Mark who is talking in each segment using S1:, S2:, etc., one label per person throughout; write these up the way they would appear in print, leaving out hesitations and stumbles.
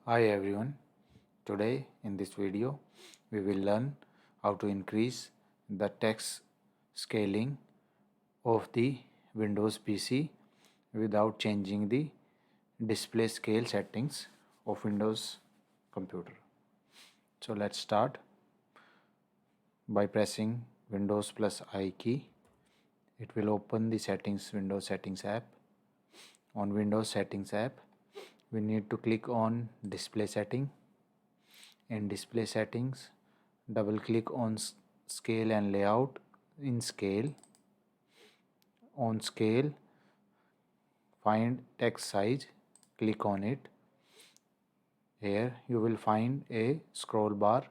S1: Hi everyone, today in this video we will learn how to increase the text scaling of the Windows PC without changing the display scale settings of Windows computer. So let's start by pressing Windows plus I key. It will open the Windows settings app. On Windows settings app, we need to click on display setting. In display settings, double click on scale and layout. In scale, on scale, find text size, click on it. Here you will find a scroll bar.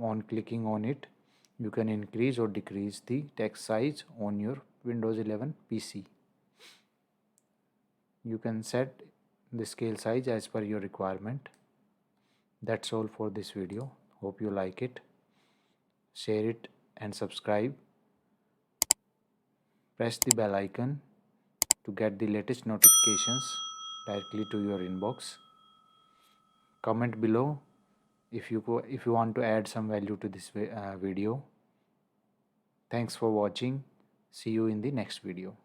S1: On clicking on it, you can increase or decrease the text size on your Windows 11 PC. You can set the scale size as per your requirement. That's all for this video. Hope you like it. Share it and subscribe. Press the bell icon to get the latest notifications directly to your inbox. Comment below if you want to add some value to this video. Thanks for watching. See you in the next video.